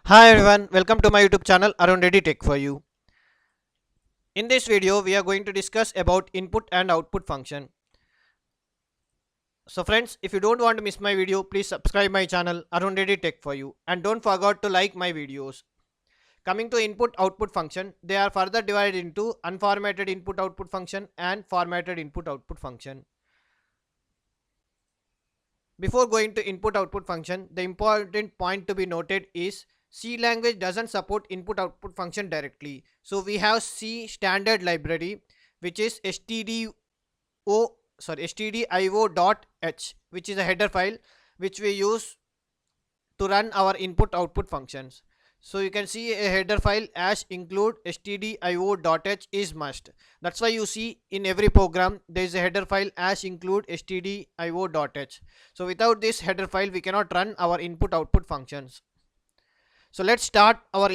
Hi everyone, welcome to my YouTube channel Arun Reddy Tech for you. In this video, we are going to discuss about input and output function. So friends, if you don't want to miss my video, please subscribe my channel Arun Reddy Tech for you and don't forget to like my videos. Coming to input output function, they are further divided into unformatted input output function and formatted input output function. Before going to input output function, the important point to be noted is C language doesn't support input output function directly. So we have C standard library, which is stdio.h, which is a header file which we use to run our input output functions. So you can see a header file as include stdio.h is must. That's why you see in every program there is a header file as include stdio.h. So without this header file we cannot run our input output functions. So let's start our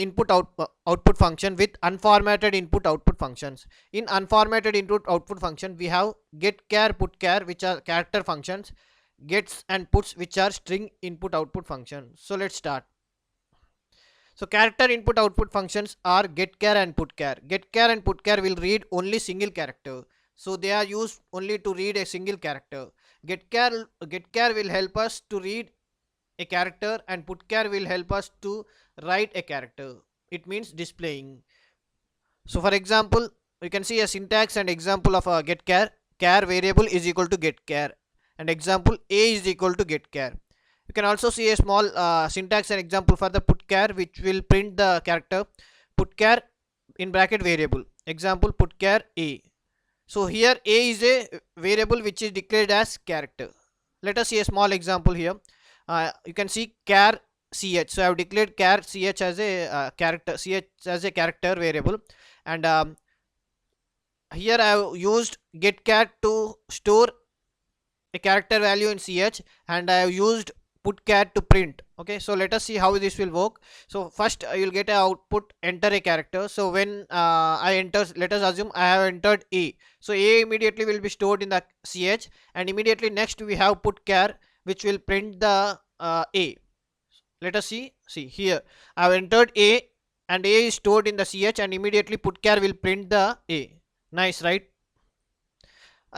output function with unformatted input output functions. In unformatted input output function we have get char put char, which are character functions, gets and puts, which are string input output functions. So let's start. So character input output functions are get char and put char. Get char and put char will read only single character. So they are used only to read a single character. Get char will help us to read a character and put char will help us to write a character. It means displaying. So for example, you can see a syntax and example of a get char. Char variable is equal to get char and example a is equal to get char. You can also see a small syntax and example for the put char, which will print the character put char in bracket variable. Example put char a. So here a is a variable which is declared as character. Let us see a small example here. You can see char ch. So I have declared char ch as a character, ch as a character variable, and here I have used get char to store a character value in ch, and I have used put char to print. Okay, so let us see how this will work. So first you will get an output enter a character. So when I enter, let us assume I have entered a, so a immediately will be stored in the ch, and immediately next we have put char which will print the a. Let us see here I have entered a and a is stored in the ch, and immediately put char will print the a. Nice, right?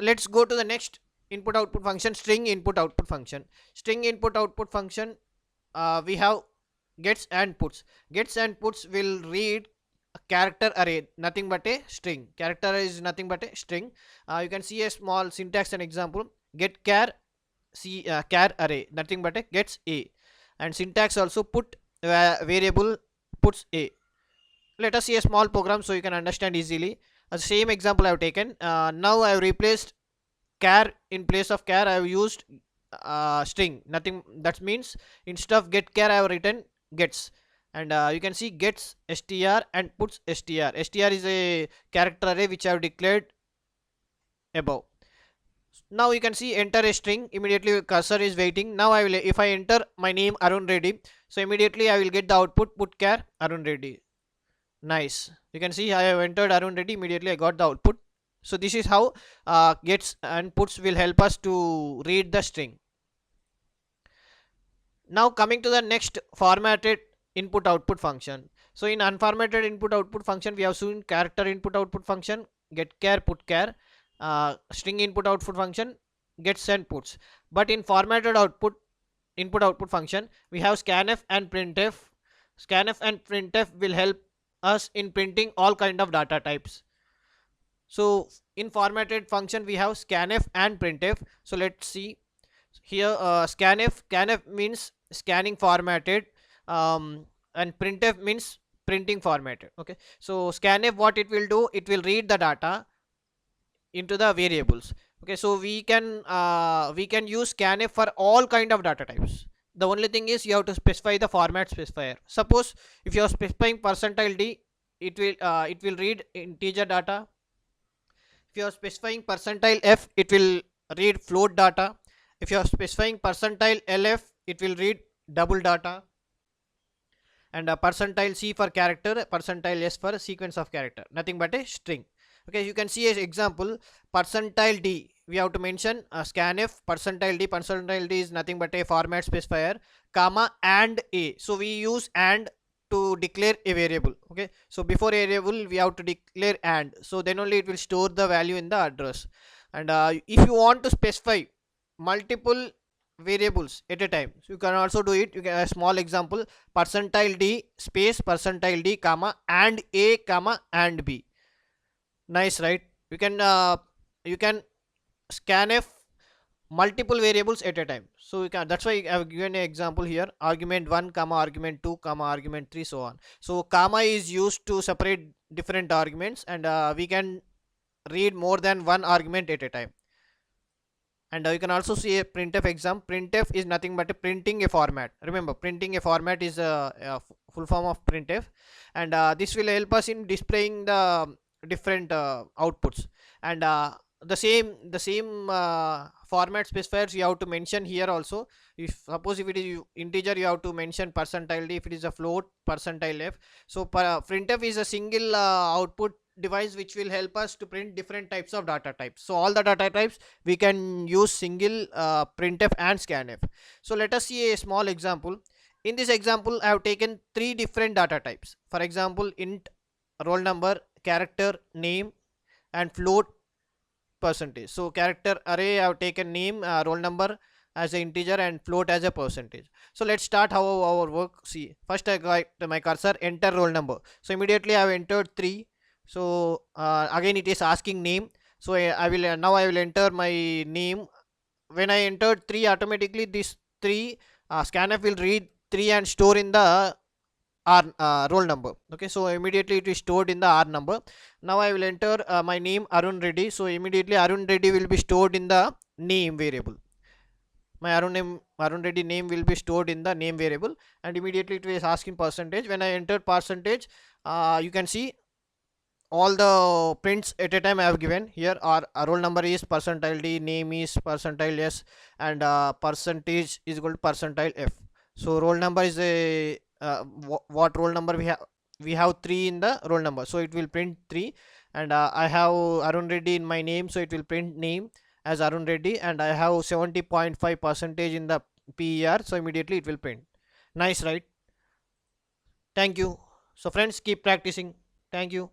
Let's go to the next input output function, string input output function. String input output function, we have gets and puts. Gets and puts will read a character array, nothing but a string. Character is nothing but a string. You can see a small syntax and example. Get char char array, nothing but a gets a, and syntax also put variable puts a. Let us see a small program so you can understand easily. The same example I have taken. Now I have replaced char in place of char. I have used string, nothing. That means instead of get char I have written gets, and you can see gets str and puts str. Str is a character array which I have declared above. Now you can see enter a string. Immediately cursor is waiting. Now I will, if I enter my name Arun Reddy, so immediately I will get the output put char Arun Reddy. Nice. You can see I have entered Arun Reddy. Immediately I got the output. So this is how gets and puts will help us to read the string. Now coming to the next formatted input output function. So in unformatted input output function we have seen character input output function, get char put char, string input output function, gets and puts. But in formatted input output function we have scanf and printf. Scanf and printf will help us in printing all kind of data types. So in formatted function we have scanf and printf. So let's see here. Scanf means scanning formatted, and printf means printing formatted. Okay, so scanf, what it will do, it will read the data into the variables. Okay, so we can use scanf for all kind of data types. The only thing is you have to specify the format specifier. Suppose if you are specifying percentile d, it will read integer data. If you are specifying percentile f, it will read float data. If you are specifying percentile lf, it will read double data, and percentile c for character, percentile s for sequence of character, nothing but a string. Okay, you can see as example percentile d, we have to mention scanf percentile d. Percentile d is nothing but a format specifier, comma and a. So we use and to declare a variable. Okay, so before a variable we have to declare and, so then only it will store the value in the address. And if you want to specify multiple variables at a time, so you can also do it. You can, a small example, percentile d space percentile d comma and a comma and b. Nice, right? You can scanf multiple variables at a time. So you can, that's why I have given an example here, argument 1 comma argument 2 comma argument 3, so on. So comma is used to separate different arguments, and we can read more than one argument at a time. And you can also see a printf exam. Printf is nothing but a printing a format. Remember, printing a format is a full form of printf, and this will help us in displaying the different outputs. And the same format specifiers you have to mention here also. If suppose if it is integer, you have to mention percentile d. If it is a float, percentile f. So printf is a single output device which will help us to print different types of data types. So all the data types we can use single printf and scanf. So let us see a small example. In this example, I have taken three different data types. For example, int, roll number, character, name, and float, percentage. So character array, I have taken name, roll number as an integer, and float as a percentage. So let's start how our work. See, first I got my cursor, enter roll number. So immediately I have entered 3. So again it is asking name. So I will now I will enter my name. When I entered 3, automatically this 3 scanf will read 3 and store in the R roll number. Okay, so immediately it is stored in the R number. Now I will enter my name Arun Reddy. So immediately Arun Reddy will be stored in the name variable. My Arun Reddy name will be stored in the name variable, and immediately it is asking percentage. When I enter percentage, you can see all the prints at a time I have given here are roll number is percentile d, name is percentile s, and percentage is equal to percentile f. So roll number is a what roll number we have 3 in the roll number, so it will print 3. And I have Arun Reddy in my name, so it will print name as Arun Reddy, and I have 70.5% in the PER, so immediately it will print. Nice, right? Thank you. So friends, keep practicing. Thank you.